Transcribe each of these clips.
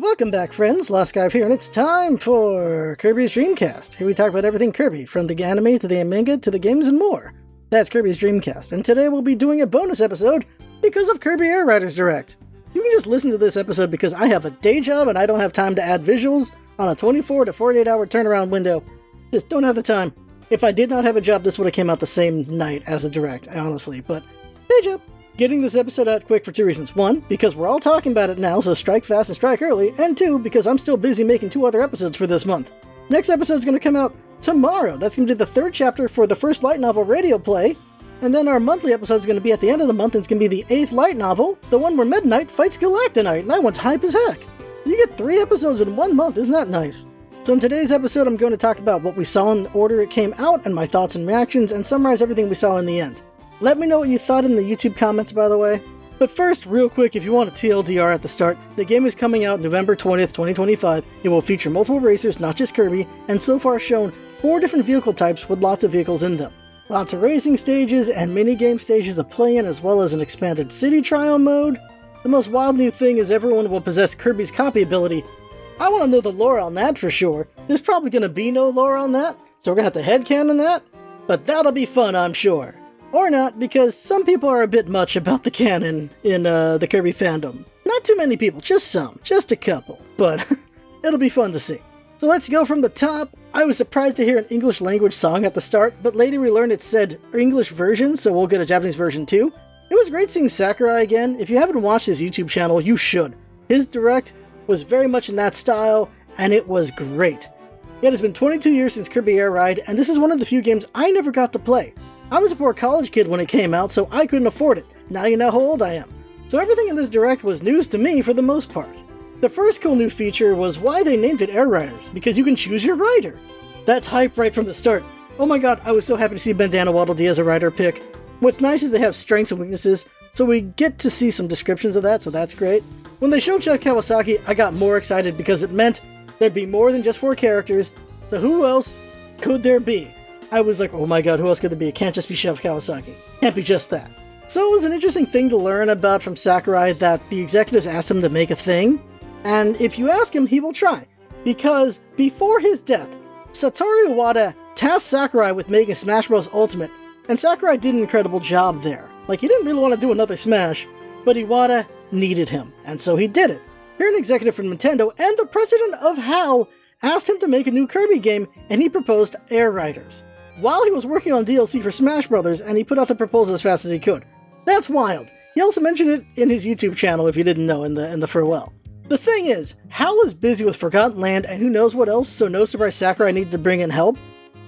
Welcome back, friends. Lost Skype here, and it's time for Kirby's Dreamcast. Here we talk about everything Kirby, from the anime to the manga to the games and more. That's Kirby's Dreamcast, and today we'll be doing a bonus episode because of Kirby Air Riders Direct. You can just listen to this episode because I have a day job and I don't have time to add visuals on a 24 to 48 hour turnaround window. Just don't have the time. If I did not have a job, this would have came out the same night as the Direct, honestly, but day job. Getting this episode out quick for two reasons. One, because we're all talking about it now, so strike fast and strike early. And two, because I'm still busy making two other episodes for this month. Next episode's going to come out tomorrow. That's going to be the third chapter for the first light novel radio play. And then our monthly episode's going to be at the end of the month, and it's going to be the 8th light novel, the one where Meta Knight fights Galactonite, and that one's hype as heck. You get 3 episodes in 1 month, isn't that nice? So in today's episode, I'm going to talk about what we saw in the order it came out, and my thoughts and reactions, and summarize everything we saw in the end. Let me know what you thought in the YouTube comments, by the way. But first, real quick, if you want a TLDR at the start, the game is coming out November 20th, 2025. It will feature multiple racers, not just Kirby, and so far shown 4 different vehicle types with lots of vehicles in them. Lots of racing stages and mini-game stages to play in, as well as an expanded city trial mode. The most wild new thing is everyone will possess Kirby's copy ability. I want to know the lore on that for sure. There's probably going to be no lore on that, so we're going to have to headcanon that. But that'll be fun, I'm sure. Or not, because some people are a bit much about the canon in the Kirby fandom. Not too many people, just some, just a couple, but it'll be fun to see. So let's go from the top. I was surprised to hear an English language song at the start, but later we learned it said English version, so we'll get a Japanese version too. It was great seeing Sakurai again. If you haven't watched his YouTube channel, you should. His Direct was very much in that style, and it was great. Yet it's been 22 years since Kirby Air Ride, and this is one of the few games I never got to play. I was a poor college kid when it came out, so I couldn't afford it. Now you know how old I am. So everything in this Direct was news to me for the most part. The first cool new feature was why they named it Air Riders, because you can choose your rider. That's hype right from the start. Oh my god, I was so happy to see Bandana Waddle Dee as a rider pick. What's nice is they have strengths and weaknesses, so we get to see some descriptions of that, so that's great. When they showed Chuck Kawasaki, I got more excited because it meant there'd be more than just 4 characters, so who else could there be? I was like, oh my god, who else could there be? It can't just be Chef Kawasaki. Can't be just that. So it was an interesting thing to learn about from Sakurai that the executives asked him to make a thing, and if you ask him, he will try. Because before his death, Satoru Iwata tasked Sakurai with making Smash Bros. Ultimate, and Sakurai did an incredible job there. Like, he didn't really want to do another Smash, but Iwata needed him, and so he did it. Here an executive from Nintendo and the president of HAL asked him to make a new Kirby game, and he proposed Air Riders. While he was working on DLC for Smash Bros., and he put out the proposal as fast as he could. That's wild. He also mentioned it in his YouTube channel, if you didn't know, in the farewell. The thing is, HAL was busy with Forgotten Land and who knows what else, so no surprise Sakurai needed to bring in help.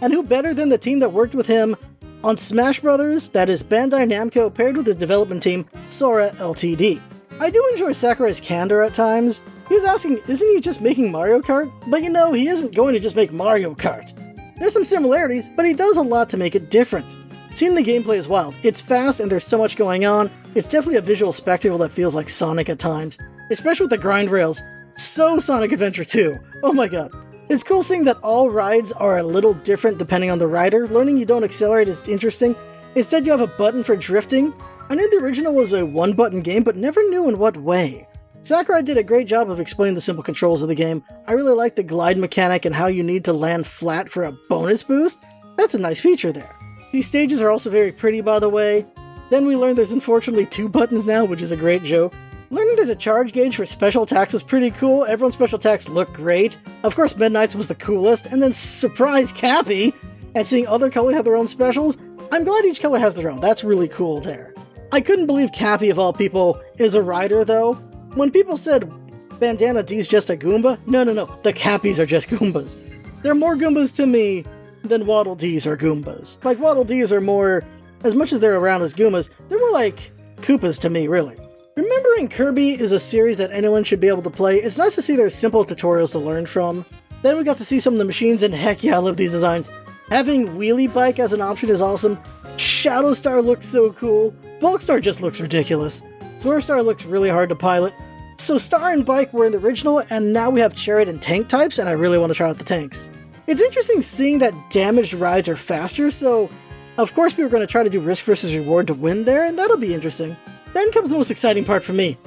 And who better than the team that worked with him on Smash Bros., that is Bandai Namco paired with his development team, Sora Ltd. I do enjoy Sakurai's candor at times. He was asking, isn't he just making Mario Kart? But you know, he isn't going to just make Mario Kart. There's some similarities, but he does a lot to make it different. Seeing the gameplay is wild. It's fast and there's so much going on. It's definitely a visual spectacle that feels like Sonic at times, especially with the grind rails. So Sonic Adventure 2. Oh my god. It's cool seeing that all rides are a little different depending on the rider. Learning you don't accelerate is interesting. Instead you have a button for drifting. I knew the original was a 1-button game, but never knew in what way. Sakurai did a great job of explaining the simple controls of the game. I really like the glide mechanic and how you need to land flat for a bonus boost. That's a nice feature there. These stages are also very pretty, by the way. Then we learned there's unfortunately 2 buttons now, which is a great joke. Learning there's a charge gauge for special attacks was pretty cool. Everyone's special attacks look great. Of course, Meta Knight's was the coolest, and then surprise Cappy! And seeing other colors have their own specials, I'm glad each color has their own. That's really cool there. I couldn't believe Cappy, of all people, is a rider, though. When people said Bandana D's just a Goomba, no, the Cappies are just Goombas. They're more Goombas to me than Waddle Dees are Goombas. Like, Waddle Dees are more, as much as they're around as Goombas, they're more like Koopas to me, really. Remembering Kirby is a series that anyone should be able to play, it's nice to see there's simple tutorials to learn from. Then we got to see some of the machines, and heck yeah, I love these designs. Having Wheelie Bike as an option is awesome. Shadow Star looks so cool. Bulk Star just looks ridiculous. Swerve Star looks really hard to pilot. So Star and Bike were in the original, and now we have Chariot and Tank types, and I really want to try out the tanks. It's interesting seeing that damaged rides are faster, so of course we were going to try to do risk versus reward to win there, and that'll be interesting. Then comes the most exciting part for me.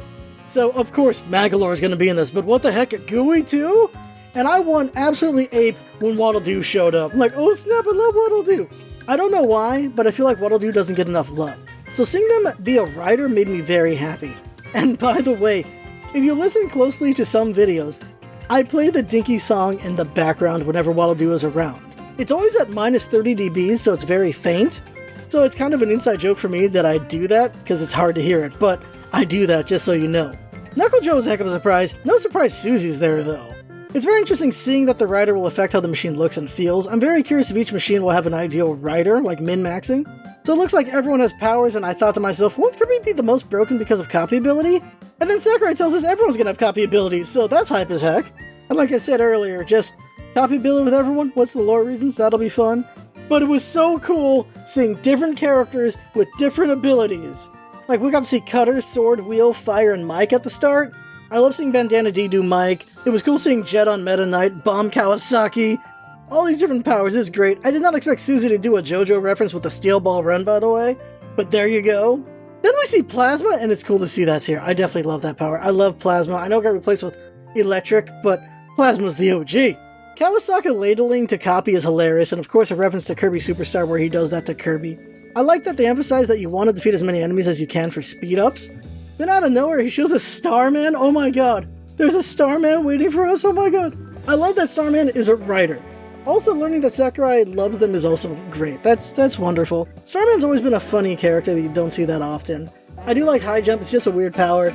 So, of course, Magolor is going to be in this, but what the heck, Gooey too? And I went absolutely ape when Waddle Doo showed up. I'm like, oh snap, I love Waddle Doo. I don't know why, but I feel like Waddle Doo doesn't get enough love. So seeing them be a rider made me very happy. And by the way, if you listen closely to some videos, I play the Dinky song in the background whenever Waddle Doo is around. It's always at minus 30 dBs, so it's very faint. So it's kind of an inside joke for me that I do that, because it's hard to hear it, but I do that just so you know. Knuckle Joe was a heck of a surprise. No surprise Susie's there, though. It's very interesting seeing that the rider will affect how the machine looks and feels. I'm very curious if each machine will have an ideal rider, like min-maxing. So it looks like everyone has powers, and I thought to myself, won't Kirby be the most broken because of copy ability? And then Sakurai tells us everyone's gonna have copy abilities, so that's hype as heck. And like I said earlier, just copy ability with everyone, what's the lore reasons? That'll be fun. But it was so cool seeing different characters with different abilities. Like, we got to see Cutter, Sword, Wheel, Fire, and Mike at the start. I love seeing Bandana D do Mike. It was cool seeing Jet on Meta Knight, Bomb Kawasaki. All these different powers is great. I did not expect Susie to do a JoJo reference with the Steel Ball Run, by the way. But there you go. Then we see Plasma, and it's cool to see that's here. I definitely love that power. I love Plasma. I know it got replaced with Electric, but Plasma's the OG. Kawasaki ladling to copy is hilarious, and of course a reference to Kirby Superstar where he does that to Kirby. I like that they emphasize that you want to defeat as many enemies as you can for speed-ups. Then out of nowhere, he shows a Starman. Oh my god. There's a Starman waiting for us. Oh my god. I love that Starman is a rider. Also, learning that Sakurai loves them is also great. That's wonderful. Starman's always been a funny character that you don't see that often. I do like High Jump. It's just a weird power.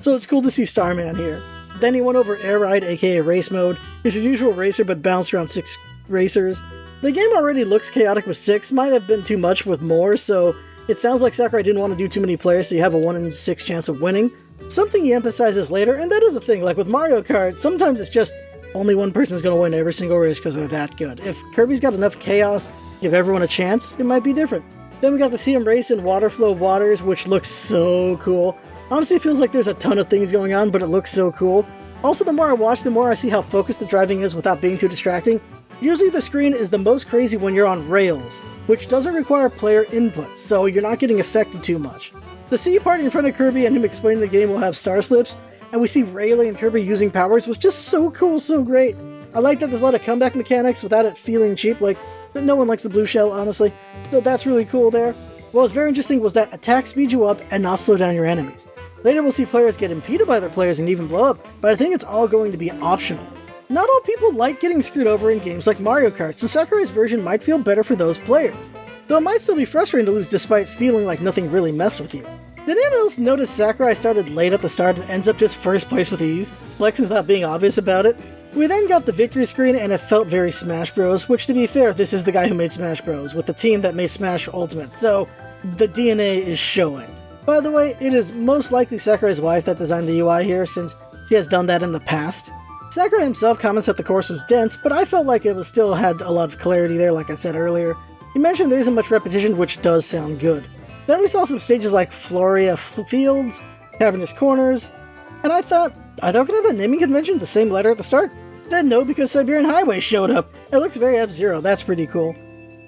So it's cool to see Starman here. Then he went over Air Ride, aka Race Mode. It's your usual racer, but bounced around 6 racers. The game already looks chaotic with 6. Might have been too much with more, so it sounds like Sakurai didn't want to do too many players, so you have a 1 in 6 chance of winning. Something he emphasizes later, and that is a thing, like with Mario Kart, sometimes it's just only one person's going to win every single race because they're that good. If Kirby's got enough chaos to give everyone a chance, it might be different. Then we got to see him race in Water Flow Waters, which looks so cool. Honestly, it feels like there's a ton of things going on, but it looks so cool. Also, the more I watch, the more I see how focused the driving is without being too distracting. Usually the screen is the most crazy when you're on rails, which doesn't require player input, so you're not getting affected too much. The sea part in front of Kirby and him explaining the game will have star slips, and we see Rayleigh and Kirby using powers was just so cool, so great. I like that there's a lot of comeback mechanics without it feeling cheap, like no one likes the blue shell, honestly. So that's really cool there. What was very interesting was that attack speeds you up and not slow down your enemies. Later we'll see players get impeded by their players and even blow up, but I think it's all going to be optional. Not all people like getting screwed over in games like Mario Kart, so Sakurai's version might feel better for those players. Though it might still be frustrating to lose despite feeling like nothing really messed with you. Did anyone else notice Sakurai started late at the start and ends up just first place with ease, flexing without being obvious about it? We then got the victory screen and it felt very Smash Bros, which to be fair, this is the guy who made Smash Bros, with the team that made Smash Ultimate, so the DNA is showing. By the way, it is most likely Sakurai's wife that designed the UI here, since she has done that in the past. Sakurai himself comments that the course was dense, but I felt like it was still had a lot of clarity there, like I said earlier. He mentioned there isn't much repetition, which does sound good. Then we saw some stages like Floria Fields, Cavernous Corners, and I thought, are they going to have that naming convention the same letter at the start? Then no, because Siberian Highway showed up. It looked very F-Zero, that's pretty cool.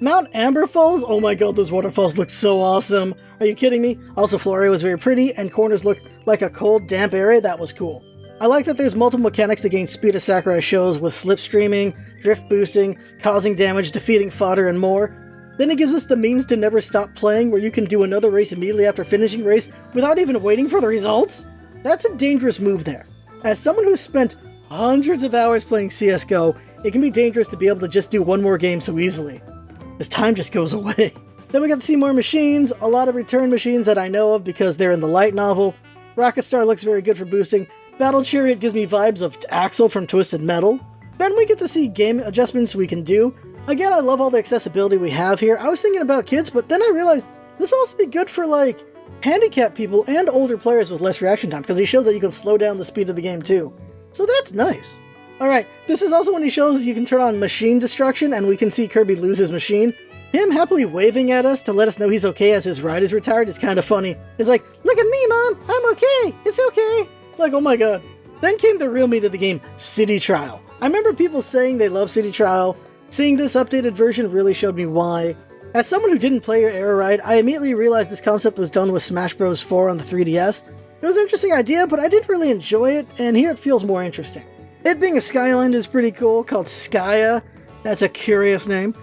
Mount Amber Falls? Oh my god, those waterfalls look so awesome. Are you kidding me? Also, Floria was very pretty, and corners looked like a cold, damp area. That was cool. I like that there's multiple mechanics to gain speed as Sakurai shows, with slipstreaming, drift boosting, causing damage, defeating fodder, and more. Then it gives us the means to never stop playing, where you can do another race immediately after finishing race without even waiting for the results. That's a dangerous move there. As someone who's spent hundreds of hours playing CSGO, it can be dangerous to be able to just do one more game so easily. This time just goes away. Then we got to see more machines, a lot of return machines that I know of because they're in the light novel. Rocket Star looks very good for boosting. Battle Chariot gives me vibes of Axel from Twisted Metal. Then we get to see game adjustments we can do. Again, I love all the accessibility we have here. I was thinking about kids, but then I realized this will also be good for, like, handicapped people and older players with less reaction time, because he shows that you can slow down the speed of the game too. So that's nice. Alright, this is also when he shows you can turn on machine destruction, and we can see Kirby lose his machine. Him happily waving at us to let us know he's okay as his ride is retired is kind of funny. It's like, look at me, Mom! I'm okay! It's okay! Like, oh my god. Then came the real meat of the game, City Trial. I remember people saying they love City Trial. Seeing this updated version really showed me why. As someone who didn't play Air Ride, I immediately realized this concept was done with Smash Bros. 4 on the 3DS. It was an interesting idea, but I didn't really enjoy it, and here it feels more interesting. It being a skyland is pretty cool, called Skya. That's a curious name.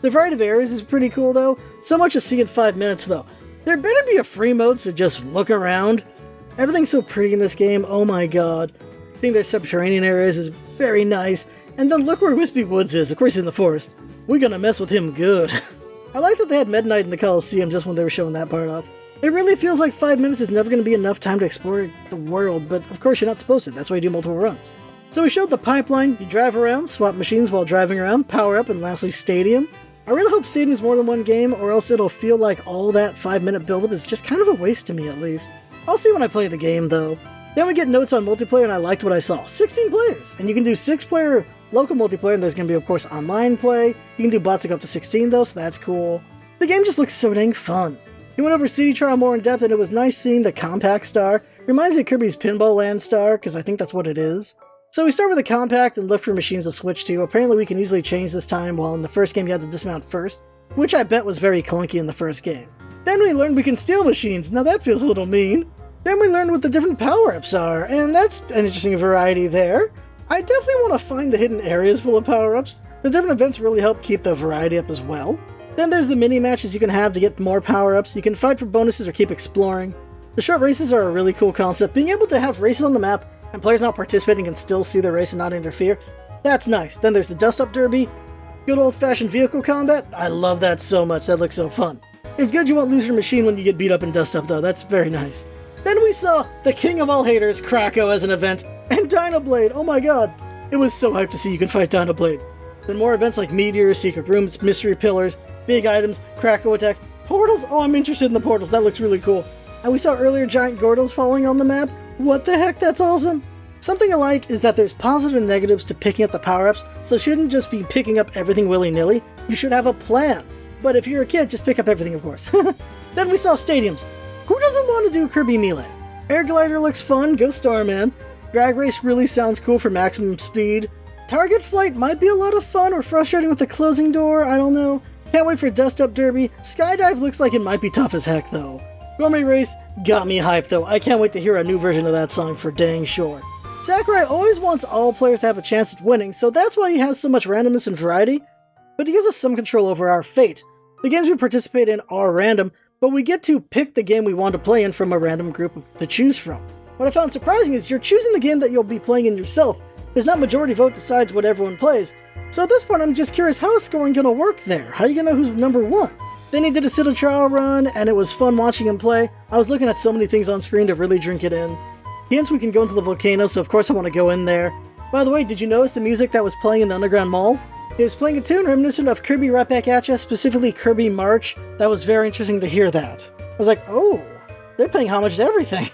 The variety of areas is pretty cool though, so much to see in 5 minutes though. There better be a free mode, so just look around. Everything's so pretty in this game, oh my god. I think there's subterranean areas is very nice, and then look where Wispy Woods is, of course he's in the forest. We're gonna mess with him good. I like that they had Meta Knight in the Coliseum just when they were showing that part off. It really feels like 5 minutes is never going to be enough time to explore the world, but of course you're not supposed to, that's why you do multiple runs. So we showed the pipeline, you drive around, swap machines while driving around, power up, and lastly Stadium. I really hope Stadium is more than one game, or else it'll feel like all that 5-minute buildup is just kind of a waste to me at least. I'll see when I play the game though. Then we get notes on multiplayer and I liked what I saw. 16 players! And you can do 6-player local multiplayer, and there's going to be of course online play. You can do bots that go up to 16 though, so that's cool. The game just looks so dang fun. He went over CD Trial more in depth, and it was nice seeing the Compact Star. Reminds me of Kirby's Pinball Land Star, because I think that's what it is. So we start with the Compact and look for machines to switch to. Apparently we can easily change this time, while in the first game you had to dismount first, which I bet was very clunky in the first game. Then we learned we can steal machines. Now that feels a little mean. Then we learned what the different power-ups are, and that's an interesting variety there. I definitely want to find the hidden areas full of power-ups. The different events really help keep the variety up as well. Then there's the mini-matches you can have to get more power-ups. You can fight for bonuses or keep exploring. The short races are a really cool concept. Being able to have races on the map and players not participating can still see the race and not interfere, that's nice. Then there's the dust-up derby. Good old-fashioned vehicle combat. I love that so much. That looks so fun. It's good you won't lose your machine when you get beat up in dust-up though. That's very nice. Then we saw the king of all haters, Krako, as an event, and Dynablade. Oh my god. It was so hyped to see you can fight Dynablade. Then more events like Meteors, Secret Rooms, Mystery Pillars, Big Items, Krako Attack, Portals. Oh, I'm interested in the portals. That looks really cool. And we saw earlier giant Gordles falling on the map. What the heck? That's awesome. Something I like is that there's positives and negatives to picking up the power-ups, so you shouldn't just be picking up everything willy-nilly. You should have a plan. But if you're a kid, just pick up everything, of course. Then we saw stadiums. Who doesn't want to do Kirby Melee? Air Glider looks fun. Go Starman. Drag Race really sounds cool for maximum speed. Target Flight might be a lot of fun or frustrating with the closing door. I don't know. Can't wait for Dust Up Derby. Skydive looks like it might be tough as heck though. Gourmet Race got me hyped though. I can't wait to hear a new version of that song for dang sure. Sakurai always wants all players to have a chance at winning, so that's why he has so much randomness and variety. But he gives us some control over our fate. The games we participate in are random, but we get to pick the game we want to play in from a random group to choose from. What I found surprising is you're choosing the game that you'll be playing in yourself. There's not majority vote decides what everyone plays. So at this point I'm just curious, how is scoring gonna work there? How are you gonna know who's number one? Then he did a CD Trial run, and it was fun watching him play. I was looking at so many things on screen to really drink it in. Hints we can go into the volcano, so of course I want to go in there. By the way, did you notice the music that was playing in the Underground Mall? It was playing a tune reminiscent of Kirby Right Back at Ya, specifically Kirby March. That was very interesting to hear that. I was like, oh, they're paying homage to everything.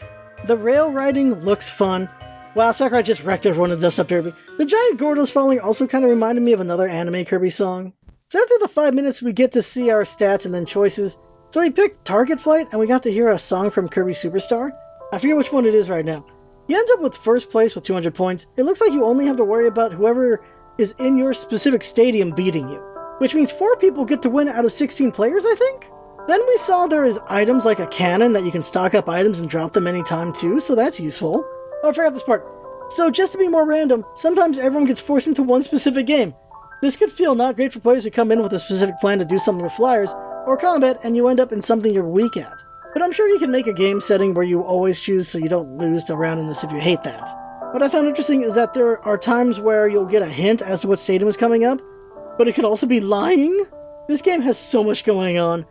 The rail riding looks fun. Wow, Sakurai just wrecked everyone in the Dust Up Derby. The giant Gordos falling also kind of reminded me of another anime Kirby song. So after the 5 minutes, we get to see our stats and then choices. So we picked Target Flight, and we got to hear a song from Kirby Superstar. I forget which one it is right now. He ends up with first place with 200 points. It looks like you only have to worry about whoever is in your specific stadium beating you, which means 4 people get to win out of 16 players, I think? Then we saw there is items like a cannon that you can stock up items and drop them anytime too, so that's useful. Oh, I forgot this part. So just to be more random, sometimes everyone gets forced into one specific game. This could feel not great for players who come in with a specific plan to do something with flyers or combat and you end up in something you're weak at. But I'm sure you can make a game setting where you always choose so you don't lose to randomness if you hate that. What I found interesting is that there are times where you'll get a hint as to what stadium is coming up, but it could also be lying. This game has so much going on.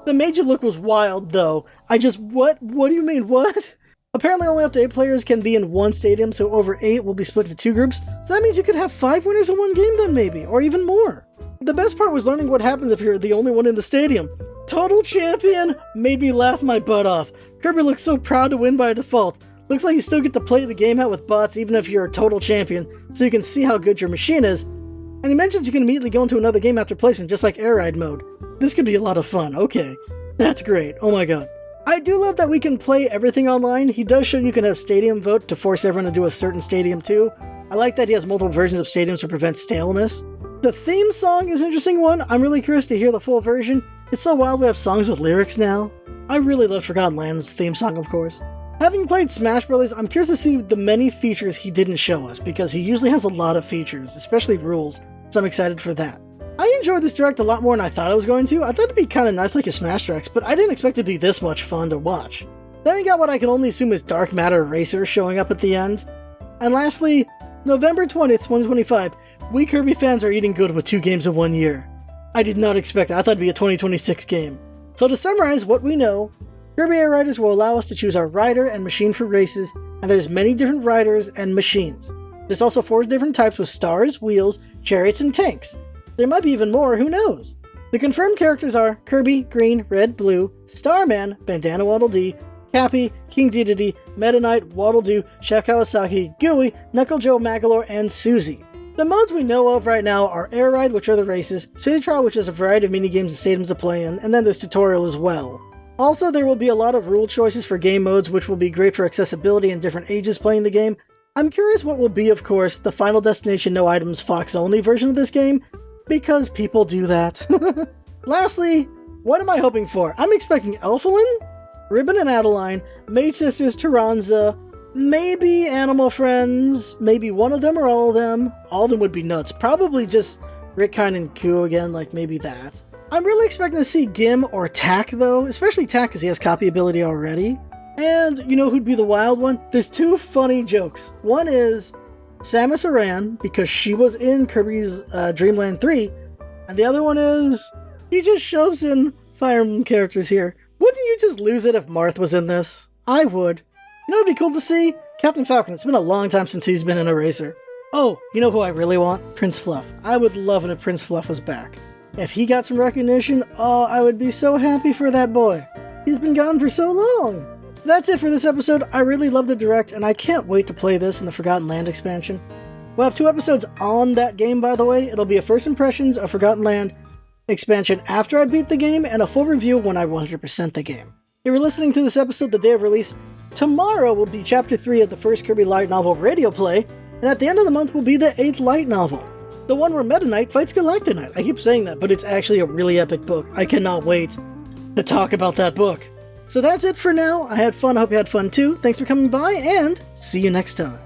The major look was wild though. What do you mean, what? Apparently only up to 8 players can be in one stadium, so over 8 will be split into 2 groups, so that means you could have 5 winners in one game then maybe, or even more. The best part was learning what happens if you're the only one in the stadium. Total Champion made me laugh my butt off. Kirby looks so proud to win by default. Looks like you still get to play the game out with bots even if you're a Total Champion, so you can see how good your machine is. And he mentions you can immediately go into another game after placement, just like Air Ride mode. This could be a lot of fun, okay. That's great, oh my god. I do love that we can play everything online. He does show you can have stadium vote to force everyone to do a certain stadium too. I like that he has multiple versions of stadiums to prevent staleness. The theme song is an interesting one. I'm really curious to hear the full version. It's so wild we have songs with lyrics now. I really love Forgotten Lands theme song, of course. Having played Smash Bros., I'm curious to see the many features he didn't show us, because he usually has a lot of features, especially rules, so I'm excited for that. I enjoyed this Direct a lot more than I thought I was going to. I thought it'd be kinda nice like a Smash Direct, but I didn't expect it to be this much fun to watch. Then we got what I can only assume is Dark Matter Racer showing up at the end. And lastly, November 20th, 2025, we Kirby fans are eating good with 2 games in 1 year. I did not expect that. I thought it'd be a 2026 game. So to summarize what we know, Kirby Air Riders will allow us to choose our rider and machine for races, and there's many different riders and machines. There's also 4 different types with stars, wheels, chariots, and tanks. There might be even more, who knows? The confirmed characters are Kirby, Green, Red, Blue, Starman, Bandana Waddle Dee, Cappy, King Dedede, Meta Knight, Waddle Doo, Chef Kawasaki, Gooey, Knuckle Joe Magolor, and Susie. The modes we know of right now are Air Ride, which are the races, City Trial, which is a variety of minigames and stadiums to play in, and then there's Tutorial as well. Also, there will be a lot of rule choices for game modes, which will be great for accessibility and different ages playing the game. I'm curious what will be, of course, the Final Destination No Items Fox Only version of this game, because people do that. Lastly, what am I hoping for? I'm expecting Elfilin, Ribbon and Adeline, Maid Sisters, Taranza, maybe Animal Friends, maybe one of them or all of them. All of them would be nuts. Probably just Rickkind and Koo again, like maybe that. I'm really expecting to see Gim or Tak though, especially Tak because he has copy ability already. And you know who'd be the wild one? There's 2 funny jokes. One is Samus Aran, because she was in Kirby's Dreamland 3, and the other one is he just shoves in Fire Emblem characters here. Wouldn't you just lose it if Marth was in this? I would. You know what'd be cool to see? Captain Falcon. It's been a long time since he's been in a racer. Oh, you know who I really want? Prince Fluff. I would love it if Prince Fluff was back. If he got some recognition, oh, I would be so happy for that boy. He's been gone for so long. That's it for this episode. I really love the Direct, and I can't wait to play this in the Forgotten Land expansion. We'll have 2 episodes on that game, by the way. It'll be a First Impressions of Forgotten Land expansion after I beat the game, and a full review when I 100% the game. If you're listening to this episode the day of release, tomorrow will be Chapter 3 of the first Kirby Light Novel radio play, and at the end of the month will be the 8th Light Novel. The one where Meta Knight fights Galactonite. I keep saying that, but it's actually a really epic book. I cannot wait to talk about that book. So that's it for now. I had fun. I hope you had fun too. Thanks for coming by, and see you next time.